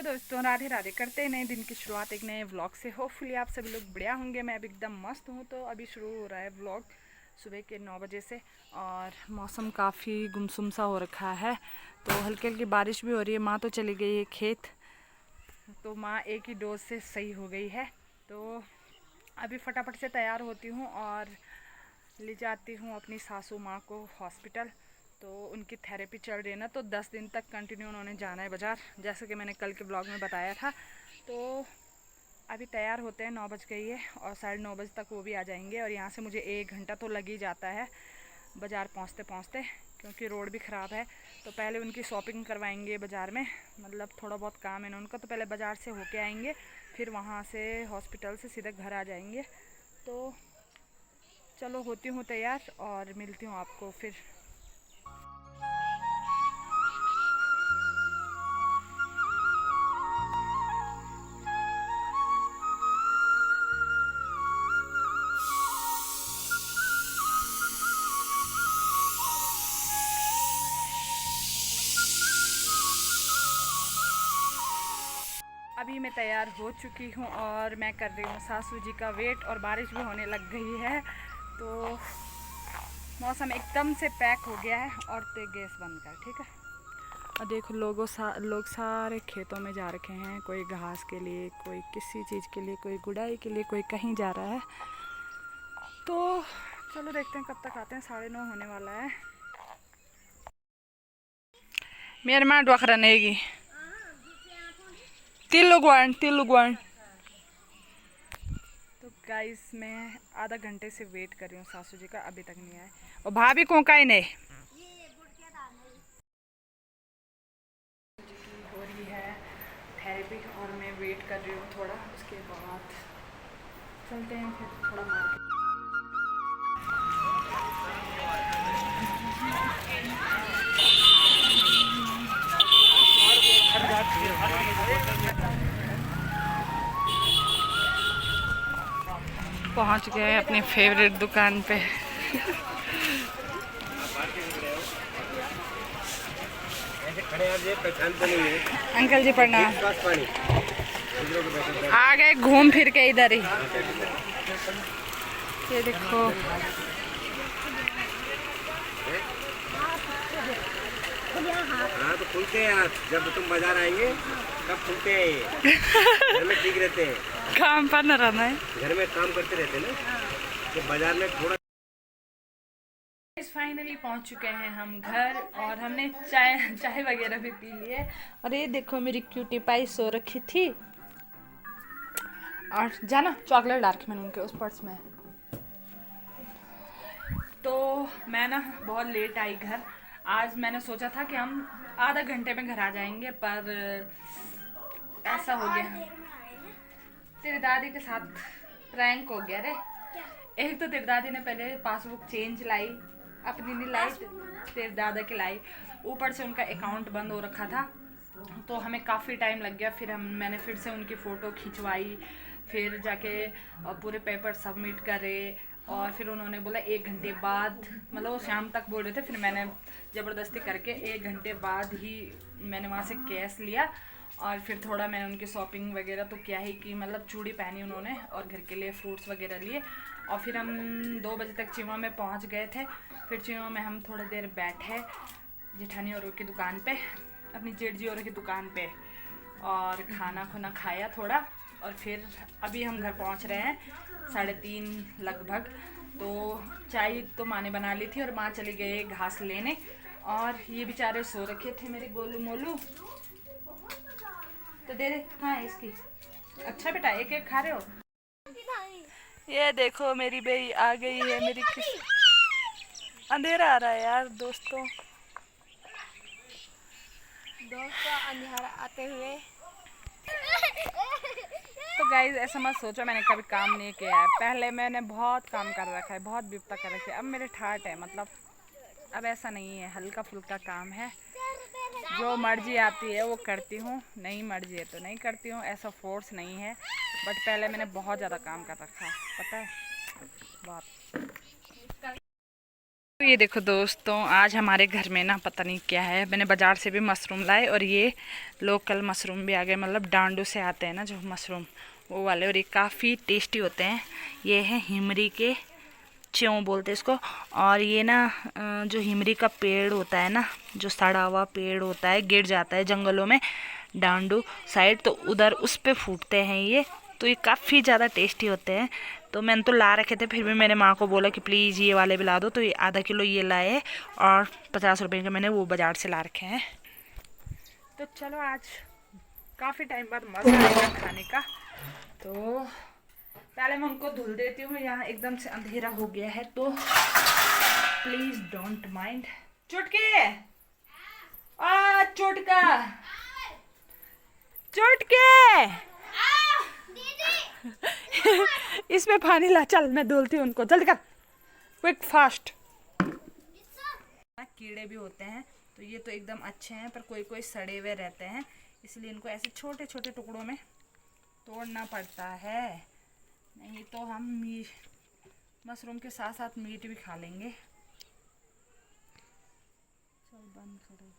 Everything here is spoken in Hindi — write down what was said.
दोस्तों, राधे राधे। करते हैं नए दिन की शुरुआत एक नए व्लॉग से। होपफुली आप सभी लोग बढ़िया होंगे। मैं अभी एकदम मस्त हूँ। तो अभी शुरू हो रहा है व्लॉग सुबह के 9 बजे से और मौसम काफ़ी गुमसुम सा हो रखा है। तो हल्की हल्की बारिश भी हो रही है। माँ तो चली गई है खेत, तो माँ एक ही डोज से सही हो गई है। तो अभी फटाफट से तैयार होती हूँ और ले जाती हूँ अपनी सासू माँ को हॉस्पिटल। तो उनकी थेरेपी चल रही है ना, तो 10 दिन तक कंटिन्यू उन्होंने जाना है बाज़ार, जैसे कि मैंने कल के ब्लॉग में बताया था। तो अभी तैयार होते हैं, 9 बज गई है और 9:30 बजे तक वो भी आ जाएंगे। और यहाँ से मुझे 1 घंटा तो लग ही जाता है बाज़ार पहुँचते पहुँचते, क्योंकि रोड भी ख़राब है। तो पहले उनकी शॉपिंग करवाएंगे बाज़ार में, मतलब थोड़ा बहुत काम है ना उनका, तो पहले बाज़ार से होके आएंगे, फिर वहाँ से हॉस्पिटल से सीधे घर आ जाएंगे। तो चलो होती हूँ तैयार और मिलती हूँ आपको फिर। अभी मैं तैयार हो चुकी हूँ और मैं कर रही हूँ सासू जी का वेट, और बारिश भी होने लग गई है। तो मौसम एकदम से पैक हो गया है। और ते गैस बंद कर, ठीक है। और देखो लोग सारे खेतों में जा रखे हैं, कोई घास के लिए, कोई किसी चीज़ के लिए, कोई गुड़ाई के लिए, कोई कहीं जा रहा है। तो चलो देखते हैं कब तक आते हैं। 9:30 होने वाला है। मेरे माँ डोखरा नेगी तिल लुगवान। तो गाइस मैं आधा घंटे से वेट कर रही हूँ सासू जी का, अभी तक नहीं आए। और भाभी को का ही नहीं हो रही है थेरेपी, और मैं वेट कर रही हूँ थोड़ा। उसके बाद चलते हैं फिर थोड़ा मार्केट। पहुँच गए अपनी फेवरेट दुकान पे। अंकल जी प्रणाम। आ गए घूम फिर के इधर ही। ये देखो हाँ तो खुलते हैं यार, जब तुम बाजार आएंगे तब खुलते हैं ये। घर में ठीक रहते हैं, काम पर न रहना है, घर में काम करते रहते हैं ना, तो बाजार में थोड़ा। फाइनली पहुंच चुके हैं हम घर, और हमने चाय वगैरह भी पी लिए। और ये देखो मेरी क्यूटी पाई सो रखी थी। और जाना चॉकलेट डाल के मैंने उनके उस पर्स में। तो मैं ना बहुत लेट आई घर। आज मैंने सोचा था कि हम आधा घंटे में घर आ जाएंगे, पर ऐसा हो गया। तेरी दादी के साथ प्रैंक हो गया रे। एक तो तेरी दादी ने पहले पासबुक चेंज लाई, अपनी नहीं लाई, तेरे दादा की लाई। ऊपर से उनका अकाउंट बंद हो रखा था, तो हमें काफ़ी टाइम लग गया। फिर मैंने फिर से उनकी फ़ोटो खिंचवाई, फिर जाके पूरे पेपर सबमिट करे। और फिर उन्होंने बोला 1 घंटे बाद, मतलब वो शाम तक बोल रहे थे। फिर मैंने ज़बरदस्ती करके 1 घंटे बाद ही मैंने वहाँ से कैश लिया। और फिर थोड़ा मैंने उनकी शॉपिंग वगैरह तो क्या ही की, मतलब चूड़ी पहनी उन्होंने और घर के लिए फ्रूट्स वगैरह लिए। और फिर हम 2 बजे तक चिवा में पहुंच गए थे। फिर चिवा में हम थोड़ी देर बैठे जेठानी और की दुकान पे, अपनी जेठ जी और की दुकान पे, और खाना खुना खाया थोड़ा। और फिर अभी हम घर पहुंच रहे हैं 3:30 लगभग। तो चाय तो माँ ने बना ली थी और माँ चली गई घास लेने। और ये बेचारे सो रखे थे मेरे गोलू मोलू। तो दे दे, हाँ इसकी। अच्छा बेटा, एक एक खा रहे हो। ये देखो मेरी बेई आ गई है। मेरी किस अंधेरा आ रहा है यार दोस्तों अंधेरा आते हुए। तो गाइज ऐसा मत सोचो मैंने कभी काम नहीं किया है। पहले मैंने बहुत काम कर रखा है, बहुत विपता कर रखी है। अब मेरे ठाट है, मतलब अब ऐसा नहीं है, हल्का फुल्का काम है। जो मर्जी आती है वो करती हूँ, नहीं मर्जी है तो नहीं करती हूँ। ऐसा फोर्स नहीं है। बट पहले मैंने बहुत ज़्यादा काम कर रखा है, पता है, बहुत। तो ये देखो दोस्तों, आज हमारे घर में ना पता नहीं क्या है, मैंने बाज़ार से भी मशरूम लाए और ये लोकल मशरूम भी आ गए, मतलब डांडू से आते हैं ना जो मशरूम, वो वाले, और ये काफ़ी टेस्टी होते हैं। ये है हिमरी के च्यों बोलते हैं इसको। और ये ना जो हिमरी का पेड़ होता है ना, जो सड़ा हुआ पेड़ होता है, गिर जाता है जंगलों में डांडू साइड, तो उधर उस पे फूटते हैं ये, तो ये काफ़ी ज़्यादा टेस्टी होते हैं। तो मैंने तो ला रखे थे, फिर भी मैंने माँ को बोला कि प्लीज़ ये वाले भी ला दो, तो ये आधा किलो ये लाए और 50 रुपये के मैंने वो बाज़ार से ला रखे हैं। तो चलो आज काफ़ी टाइम बाद मज़ा आएगा खाने का। तो पहले मैं उनको धुल देती हूँ, यहाँ एकदम से अंधेरा हो गया है, तो प्लीज़ डोंट माइंड। चुटके चुटका चुटके इसमें पानी ला, चल मैं धुलती हूँ उनको, जल्दी कर, क्विक फास्ट। कीड़े भी होते हैं, तो ये तो एकदम अच्छे हैं, पर कोई कोई सड़े हुए रहते हैं, इसलिए इनको ऐसे छोटे छोटे टुकड़ों में तोड़ना पड़ता है, नहीं तो हम मशरूम के साथ साथ मीट भी खा लेंगे। चल बंद करो।